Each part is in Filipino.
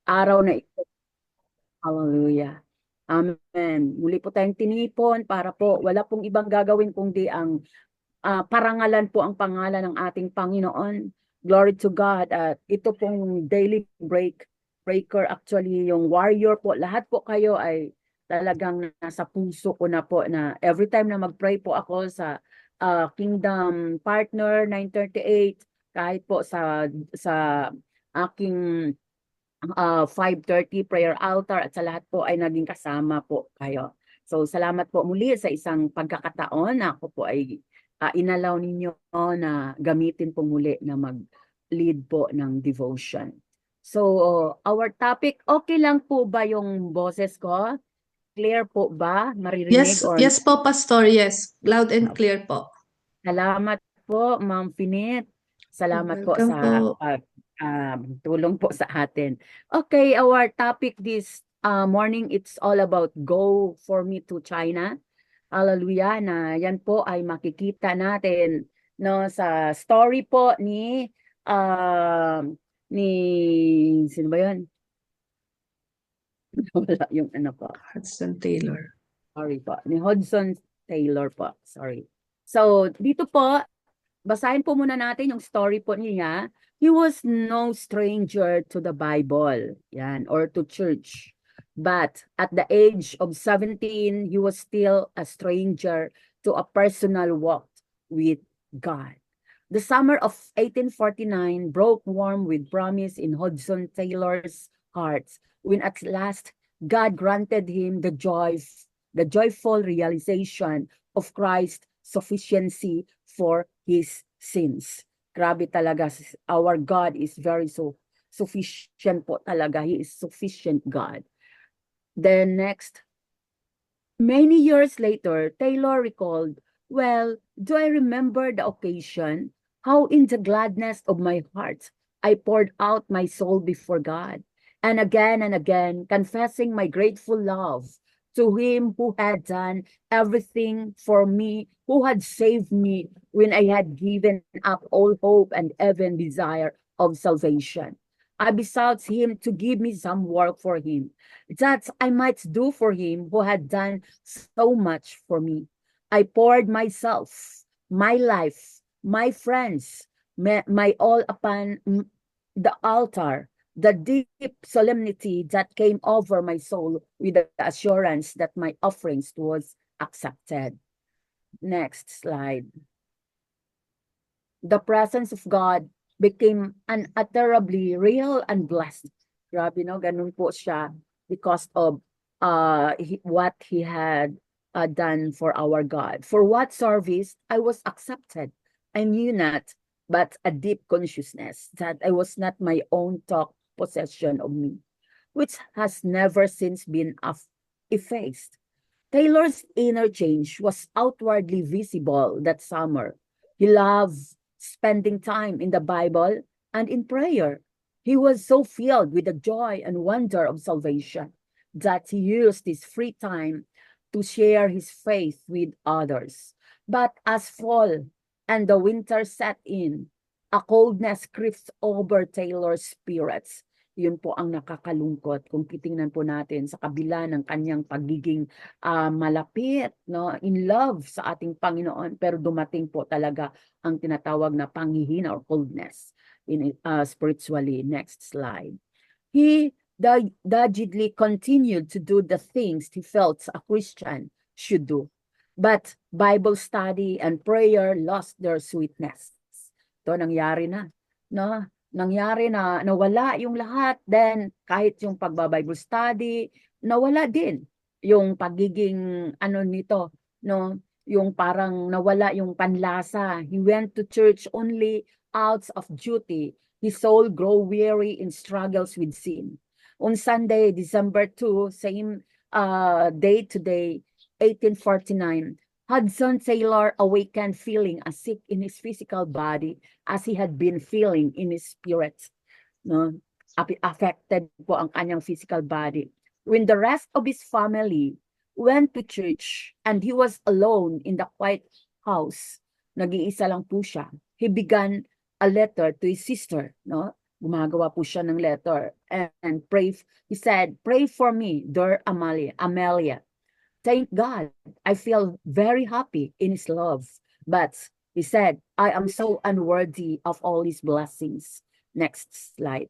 araw na ito. Hallelujah. Amen. Muli po tayong tinipon para po wala pong ibang gagawin kundi ang parangalan po ang pangalan ng ating Panginoon. Glory to God. At ito pong daily breaker, actually yung warrior po, lahat po kayo ay talagang nasa puso ko na po na every time na mag-pray po ako sa Kingdom Partner 938, kahit po sa aking 5:30 prayer altar at sa lahat po ay naging kasama po kayo. So salamat po muli sa isang pagkakataon na ako po ay inalaw ninyo na gamitin po muli na mag-lead po ng devotion. So our topic, okay lang po ba yung boses ko? Clear po ba? Maririnig Yes, or yes po, Pastor. Yes, loud and clear po. salamat po, Ma'am Finit. Salamat po Welcome sa po. tulong po sa atin. Okay, our topic this morning, it's all about Go For Me to China. Hallelujah, na yan po ay makikita natin no sa story po ni sino ba yun? Wala yung ano po. Hudson Taylor. Sorry po. Ni Hudson Taylor po. Sorry. So, dito po, basahin po muna natin yung story po niya. He was no stranger to the Bible, yan, or to church. But at the age of 17, he was still a stranger to a personal walk with God. The summer of 1849 broke warm with promise in Hudson Taylor's heart when at last God granted him the joyful realization of Christ's sufficiency for his sins. Grabe talaga, our God is very sufficient po talaga. He is sufficient God. Then next, many years later, Taylor recalled, well, do I remember the occasion, how in the gladness of my heart I poured out my soul before God, and again, confessing my grateful love to him who had done everything for me, who had saved me when I had given up all hope and even desire of salvation. I besought him to give me some work for him, that I might do for him who had done so much for me. I poured myself, my life, my friends, my all upon the altar, the deep solemnity that came over my soul with the assurance that my offerings was accepted. Next slide. The presence of God became unutterably real and blessed. Grabe, no? Ganun po siya because of what he had done for our God. For what service I was accepted. I knew not, but a deep consciousness that I was not my own talk possession of me, which has never since been effaced. Taylor's inner change was outwardly visible that summer. He loved spending time in the Bible and in prayer. He was so filled with the joy and wonder of salvation that he used his free time to share his faith with others. But as fall and the winter set in, a coldness creeps over Taylor's spirits. Yun po ang nakakalungkot kung titingnan po natin sa kabila ng kanyang pagiging malapit, no, in love sa ating Panginoon, pero dumating po talaga ang tinatawag na panghihina or coldness spiritually. Next slide. He doggedly continued to do the things he felt a Christian should do. But Bible study and prayer lost their sweetness. Ito nangyari na, no? Nangyari na nawala yung lahat, then kahit yung pagba-Bible study, nawala din yung pagiging ano nito, no? Yung parang nawala yung panlasa. He went to church only out of duty. His soul grow weary in struggles with sin. On Sunday, December 2, same day today, 1849, Hudson Taylor awakened feeling as sick in his physical body as he had been feeling in his spirit. No? Affected po ang kanyang physical body. When the rest of his family went to church and he was alone in the quiet house, nag-iisa lang po siya, he began a letter to his sister, no? Gumagawa po siya ng letter and he said, pray for me, dear Amelia. Thank God, I feel very happy in his love. But he said, I am so unworthy of all his blessings. Next slide.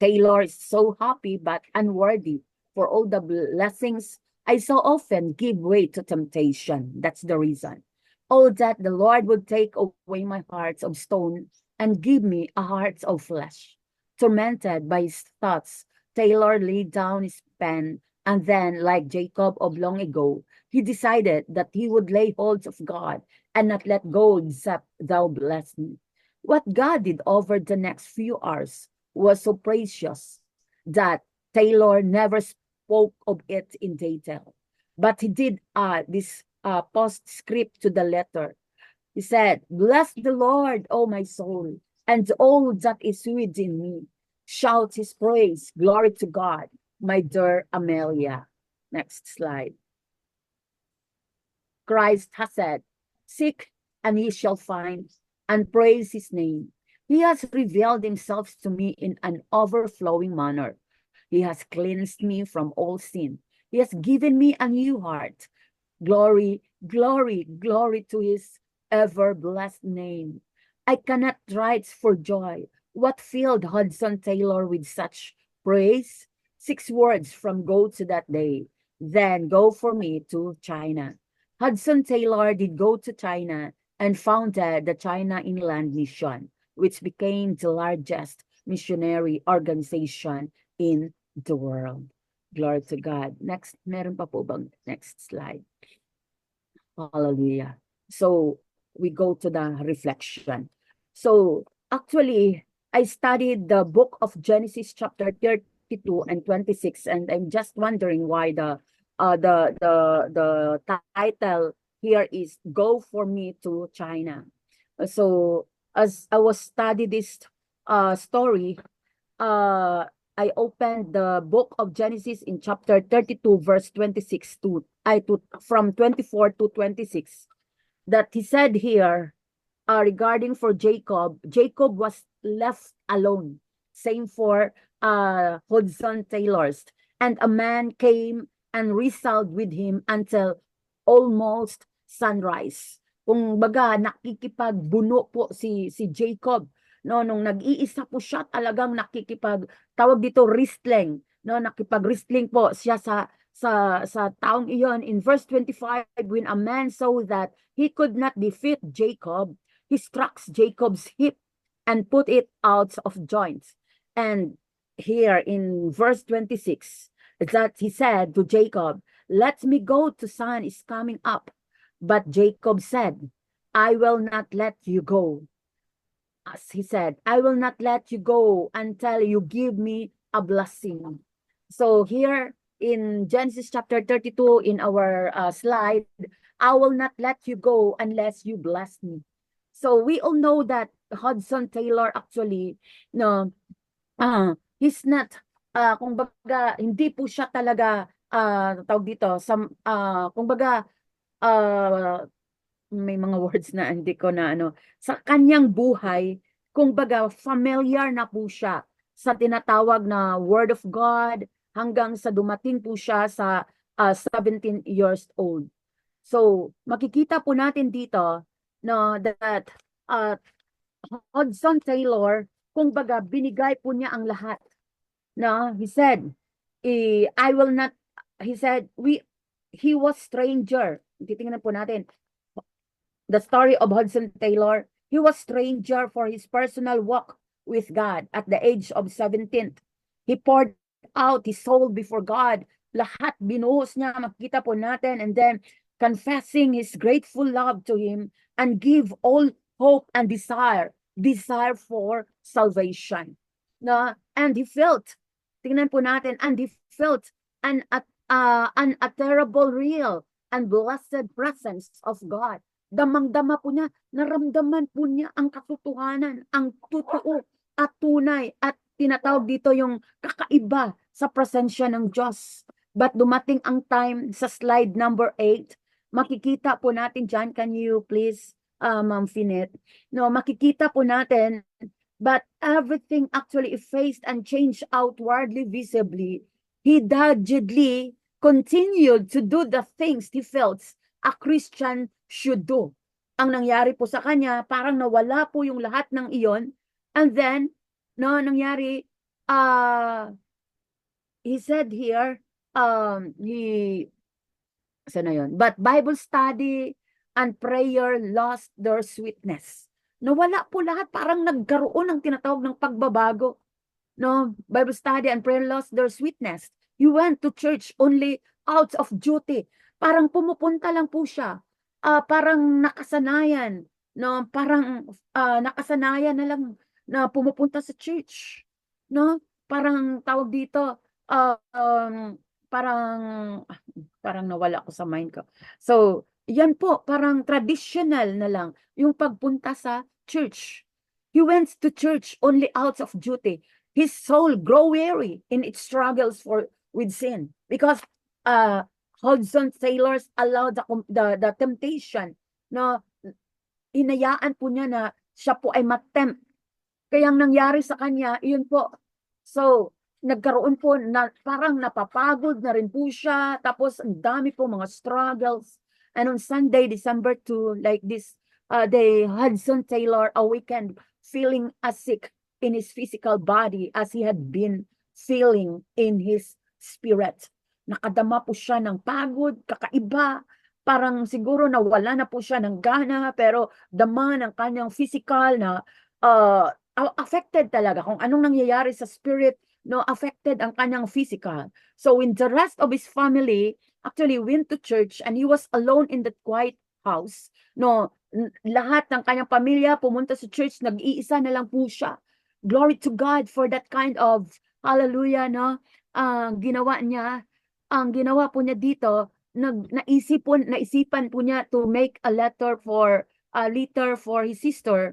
Taylor is so happy but unworthy for all the blessings. I so often give way to temptation. That's the reason. Oh, that the Lord would take away my heart of stone and give me a heart of flesh. Tormented by his thoughts, Taylor laid down his pen, and then, like Jacob of long ago, he decided that he would lay hold of God and not let go except thou bless me. What God did over the next few hours was so precious that Taylor never spoke of it in detail. But he did this postscript to the letter. He said, bless the Lord, O my soul, and all that is within me. Shout his praise. Glory to God, my dear Amelia. Next slide. Christ has said, seek and ye shall find, and praise his name. He has revealed himself to me in an overflowing manner. He has cleansed me from all sin. He has given me a new heart. Glory, glory, glory to his ever blessed name. I cannot write for joy. What filled Hudson Taylor with such praise? 6 words from go to that day. Then go for me to China. Hudson Taylor did go to China and founded the China Inland Mission, which became the largest missionary organization in the world. Glory to God. Next, meron pa po bang next slide? Hallelujah. So we go to the reflection. So actually, I studied the book of Genesis chapter 32 and 26, and I'm just wondering why the title here is Go for Me to China. So as I was studying this story, I opened the book of Genesis in chapter 32, verse 26 from 24 to 26, that he said here regarding for Jacob, Jacob was left alone. Same for Hudson Taylor's. And a man came and wrestled with him until almost sunrise. Kung baga, nakikipagbuno po si Jacob. No, nung nag-iisa po siya, talagang tawag dito wrestling. No, nakipag-wrestling po siya sa taong iyon. In verse 25, when a man saw that he could not defeat Jacob, he struck Jacob's hip and put it out of joint. And here in verse 26, that he said to Jacob, let me go, the sun is coming up. But Jacob said, I will not let you go. As he said, I will not let you go until you give me a blessing. So here in Genesis chapter 32 in our slide, I will not let you go unless you bless me. So we all know that Hudson Taylor actually, no, he's not, kumbaga, hindi po siya talaga, tawag dito, kumbaga, may mga words na hindi ko na sa kanyang buhay, kumbaga, familiar na po siya sa tinatawag na Word of God hanggang sa dumating po siya sa 17 years old. So, makikita po natin dito no, that Hudson Taylor, kumbaga, binigay po niya ang lahat. No, he said, I will not, he said, he was stranger. Titingnan po natin, the story of Hudson Taylor, he was stranger for his personal walk with God at the age of 17. He poured out his soul before God. Lahat binuhos niya, makikita po natin, and then confessing his grateful love to him and give all hope and desire for salvation. No? And he felt, tingnan po natin, and he felt an terrible, real, and blessed presence of God. Damang-dama po niya, naramdaman po niya ang katotohanan, ang totoo at tunay at tinatawag dito yung kakaiba sa presensya ng Diyos. But dumating ang time sa slide number 8, makikita po natin dyan, can you please, Ma'am Finet? No, makikita po natin but everything actually effaced and changed outwardly visibly, he doggedly continued to do the things he felt a Christian should do. Ang nangyari po sa kanya, parang nawala po yung lahat ng iyon. And then, no, nangyari, he said here, sana yun? But Bible study and prayer lost their sweetness. Nawala po lahat, parang nagkaroon ng tinatawag ng pagbabago. No, Bible study and prayer lost their sweetness. He went to church only out of duty. Parang pumupunta lang po siya. Parang nakasanayan. No, parang nakasanayan na lang na pumupunta sa church. No, parang tawag dito, parang parang nawala ko sa mind ko. So, yan po, parang traditional na lang yung pagpunta sa church. He went to church only out of duty. His soul grow weary in its struggles with sin because Hudson Taylor's allowed the temptation na hinayaan po niya na siya po ay matempt. Kaya ang nangyari sa kanya, yun po. So, nagkaroon po na parang napapagod na rin po siya. Tapos, ang dami po mga struggles. And on Sunday, December 2, like this day, Hudson Taylor awakened feeling as sick in his physical body as he had been feeling in his spirit. Nakadama po siya ng pagod, kakaiba. Parang siguro nawala na po siya ng gana, pero dama ng kanyang physical na affected talaga kung anong nangyayari sa spirit, no, affected ang kanyang physical. So when the rest of his family actually went to church and he was alone in that quiet house, no, lahat ng kanyang pamilya pumunta sa church, nag-iisa na lang po siya. Glory to God for that kind of hallelujah, no? Ginawa niya, ang ginawa po niya dito, naisipan po niya to make a letter for his sister,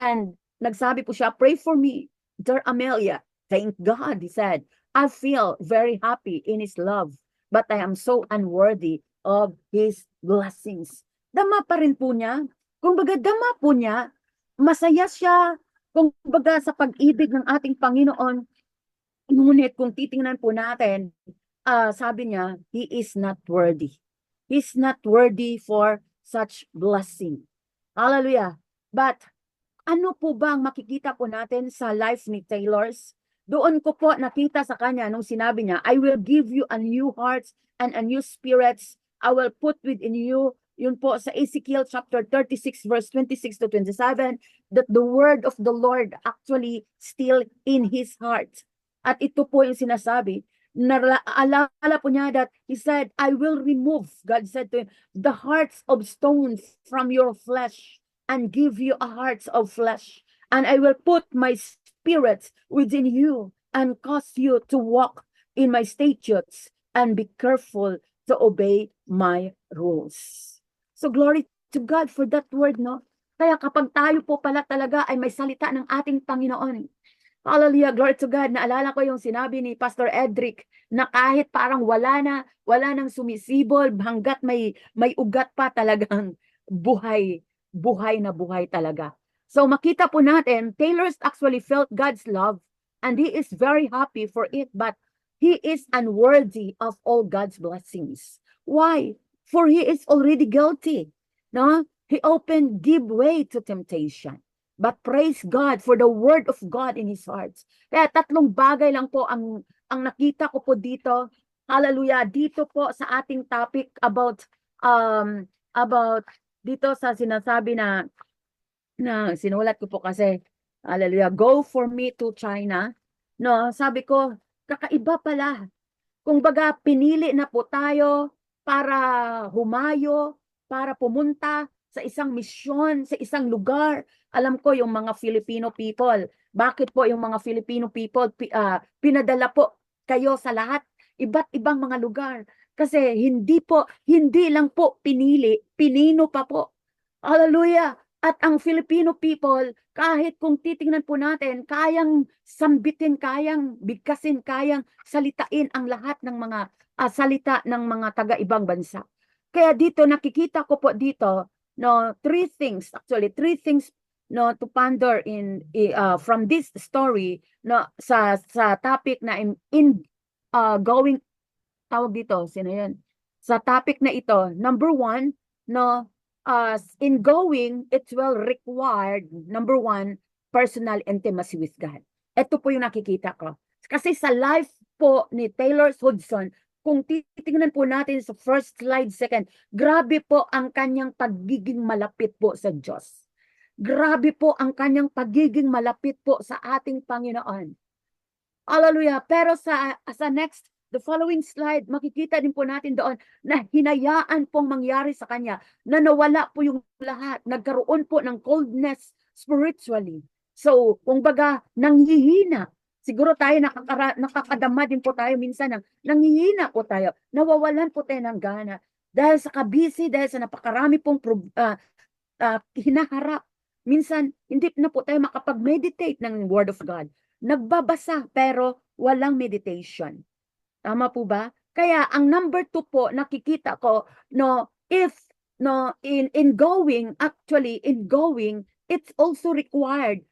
and nagsabi po siya, pray for me, dear Amelia. Thank God, he said, I feel very happy in his love, but I am so unworthy of his blessings. Dama pa rin po niya. Kung baga, dama po niya, masaya siya, kung baga sa pag-ibig ng ating Panginoon. Ngunit kung titingnan po natin, sabi niya, he is not worthy. He's not worthy for such blessing. Hallelujah. But ano po ba ang makikita po natin sa life ni Taylor's? Doon ko po nakita sa kanya nung sinabi niya, I will give you a new heart and a new spirits. I will put within you, yun po sa Ezekiel chapter 36 verse 26 to 27, that the word of the Lord actually still in his heart. At ito po yung sinasabi, naalala po niya that he said, I will remove, God said to him, the hearts of stones from your flesh and give you a heart of flesh. And I will put my spirit within you and cause you to walk in my statutes and be careful to obey my rules. So glory to God for that word, no? Kaya kapag tayo po pala talaga ay may salita ng ating Panginoon, hallelujah, glory to God. Naalala ko yung sinabi ni Pastor Edric na kahit parang wala nang sumisibol hanggat may ugat pa, talagang buhay na buhay talaga. So makita po natin, Taylor's actually felt God's love and he is very happy for it, but he is unworthy of all God's blessings. Why? For he is already guilty. No? He give way to temptation. But praise God for the word of God in his heart. Kaya tatlong bagay lang po ang nakita ko po dito. Hallelujah. Dito po sa ating topic about dito sa sinasabi na sinulat ko po kasi, hallelujah, go for me to China. No, sabi ko, kakaiba pala. Kung baga, pinili na po tayo para humayo, para pumunta sa isang misyon, sa isang lugar. Alam ko yung mga Filipino people. Bakit po yung mga Filipino people pinadala po kayo sa lahat, iba't ibang mga lugar? Kasi hindi lang po pinili, pinino pa po. Hallelujah! At ang Filipino people, kahit kung titingnan po natin, kayang sambitin, kayang bigkasin, kayang salitain ang lahat ng mga salita ng mga taga-ibang bansa. Kaya dito, nakikita ko po dito, no, three things no, to ponder from this story, no, sa topic na going, tawag dito, sino yun? Sa topic na ito, number one, no, in going, it's well required, number one, personal intimacy with God. Ito po yung nakikita ko. Kasi sa life po ni Taylor Hudson, kung titingnan po natin sa first slide, second, grabe po ang kanyang pagiging malapit po sa Diyos. Grabe po ang kanyang pagiging malapit po sa ating Panginoon. Hallelujah. Pero sa next, the following slide, makikita din po natin doon na hinayaan pong mangyari sa kanya, na nawala po yung lahat. Nagkaroon po ng coldness spiritually. So, kung baga, nanghihina. Siguro tayo nakakadama din po tayo minsan ng nanghihina po tayo. Nawawalan po tayo ng gana. Dahil sa kabisi, dahil sa napakarami pong hinaharap. Minsan, hindi na po tayo makapag-meditate ng Word of God. Nagbabasa pero walang meditation. Tama po ba? Kaya ang number 2 po nakikita ko, no, if no in going, actually in going, it's also required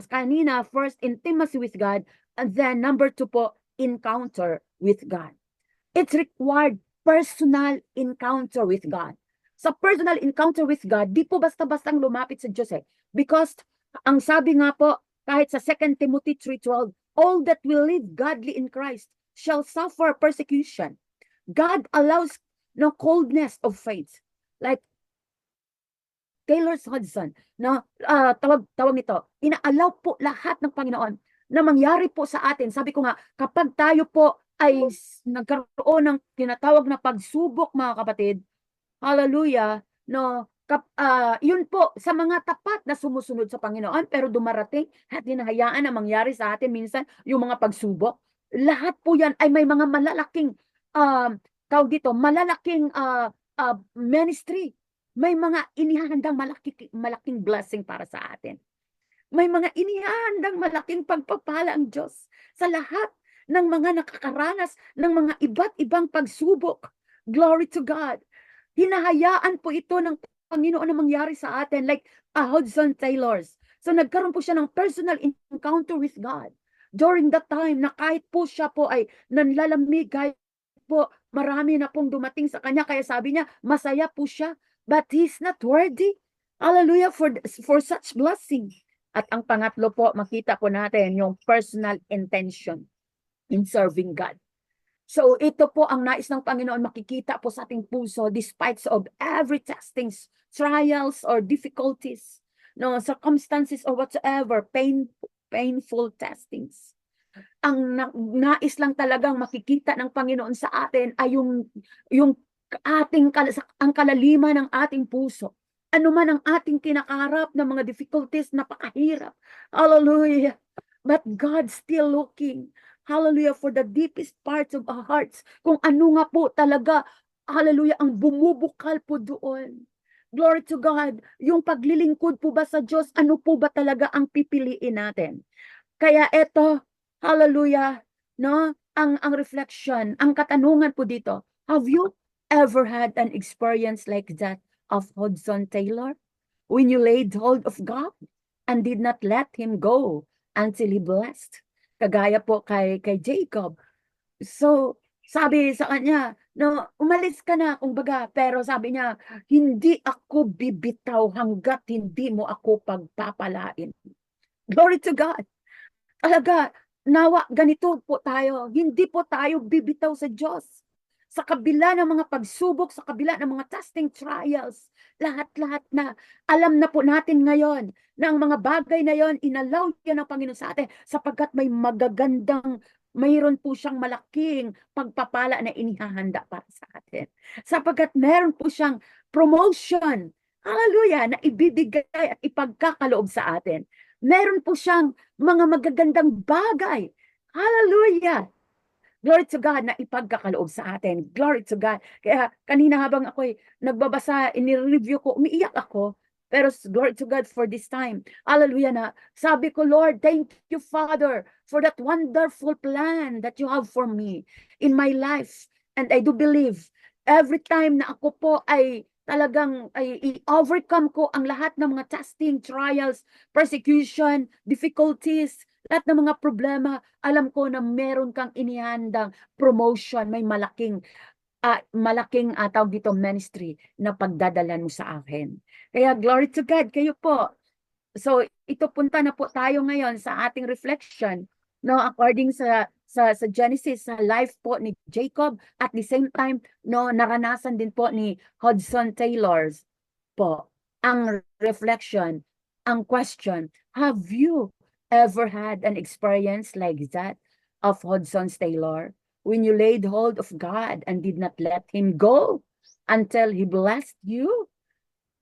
kanina first intimacy with God, and then number 2 po encounter with God. It's required personal encounter with God. Sa personal encounter with God, di po basta-bastang lumapit sa Diyos because ang sabi nga po kahit sa 2 Timothy 3:12, all that will live godly in Christ shall suffer persecution. God allows no coldness of faith. Like Taylor Hudson, na tawag nito, inaalaw po lahat ng Panginoon na mangyari po sa atin. Sabi ko nga, kapag tayo po ay nagkaroon ng tinatawag na pagsubok, mga kapatid, hallelujah, no, yun po sa mga tapat na sumusunod sa Panginoon, pero dumarating at hinahayaan na mangyari sa atin minsan yung mga pagsubok. Lahat po yan ay may mga malalaking tawag dito, malalaking ministry. May mga inihahandang malaking blessing para sa atin. May mga inihahandang malaking pagpapala ang Diyos sa lahat ng mga nakakaranas ng mga iba't ibang pagsubok. Glory to God. Hinahayaan po ito ng Panginoon na mangyari sa atin, like Hudson Taylor's. So nagkaroon po siya ng personal encounter with God during that time na kahit po siya po ay nanlalamig, kahit po marami na pong dumating sa kanya, kaya sabi niya masaya po siya, but he's not worthy. Hallelujah for such blessing. At ang pangatlo po, makita po natin yung personal intention in serving God. So ito po ang nais ng Panginoon makikita po sa ating puso despite of every testings, trials or difficulties, no, circumstances or whatsoever, painful testings. Ang nais lang talagang makikita ng Panginoon sa atin ay yung ang kalaliman ng ating puso. Ano man ang ating kinakaharap ng mga difficulties, napakahirap. Hallelujah. But God still looking, hallelujah, for the deepest parts of our hearts. Kung ano nga po talaga, hallelujah, ang bumubukal po doon. Glory to God. Yung paglilingkod po ba sa Diyos, ano po ba talaga ang pipiliin natin? Kaya eto, hallelujah, no? Ang reflection, ang katanungan po dito, have you ever had an experience like that of Hudson Taylor? When you laid hold of God and did not let Him go until He blessed? Kagaya po kay Jacob. So, sabi sa kanya, no, umalis ka na, kumbaga, pero sabi niya, hindi ako bibitaw hanggat hindi mo ako pagpapalain. Glory to God. Talaga, nawa, ganito po tayo. Hindi po tayo bibitaw sa Diyos. Sa kabila ng mga pagsubok, sa kabila ng mga testing trials, lahat-lahat na alam na po natin ngayon na ang mga bagay na yon inalaw yan ng Panginoon sa atin sapagkat may mayroon po siyang malaking pagpapala na inihahanda para sa atin. Sapagkat meron po siyang promotion, hallelujah, na ibibigay at ipagkakaloob sa atin. Meron po siyang mga magagandang bagay, hallelujah, glory to God, na ipagkakaloob sa atin. Glory to God. Kaya kanina habang ako'y nagbabasa, inireview ko, umiiyak ako. Pero glory to God for this time. Hallelujah na. Sabi ko, Lord, thank you, Father, for that wonderful plan that you have for me in my life. And I do believe, every time na ako po ay talagang ay i-overcome ko ang lahat ng mga testing, trials, persecution, difficulties, lahat ng mga problema. Alam ko na meron kang inihandang promotion, may malaking tawag dito ministry na pagdadalan mo sa akin. Kaya glory to God, kayo po. So ito punta na po tayo ngayon sa ating reflection, no, according sa Genesis, sa life po ni Jacob, at the same time no, naranasan din po ni Hudson Taylor po ang reflection, ang question, have you ever had an experience like that of Hudson Taylor, when you laid hold of God and did not let him go until he blessed you?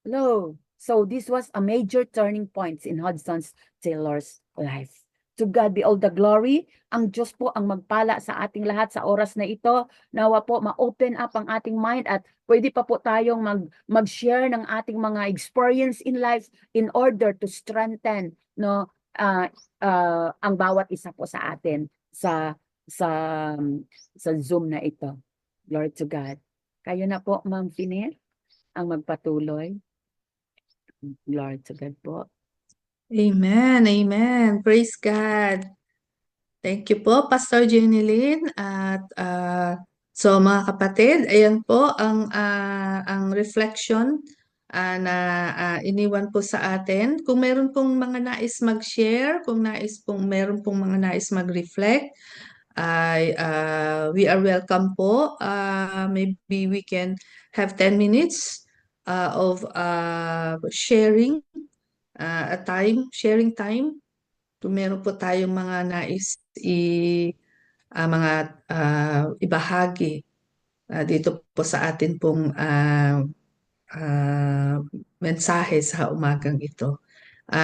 Hello. So this was a major turning point in Hudson Taylor's life. To God be all the glory. Ang Diyos po ang magpala sa ating lahat sa oras na ito. Nawa po ma-open up ang ating mind at pwede pa po tayong mag-share ng ating mga experience in life in order to strengthen no ang bawat isa po sa atin sa sa Zoom na ito. Glory to God. Kayo na po, Ma'am Finel, ang magpatuloy. Glory to God po. Amen, amen. Praise God. Thank you po, Pastor Jenny Lynn. At so mga kapatid, ayan po ang reflection na iniwan po sa atin. Kung meron pong mga nais mag-share, kung meron pong mga nais mag-reflect, ay we are welcome po. Maybe we can have 10 minutes of sharing sharing time. Kung meron po tayong mga nais mga ibahagi dito po sa atin pong mensahe sa umagang ito.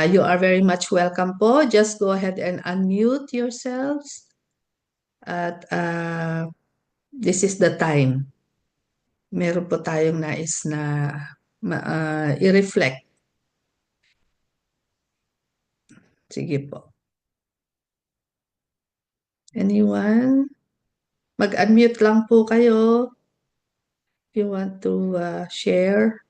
You are very much welcome po. Just go ahead and unmute yourselves. At this is the time. Meron po tayong nais na i-reflect. Sige po. Anyone? Mag-unmute lang po kayo if you want to share.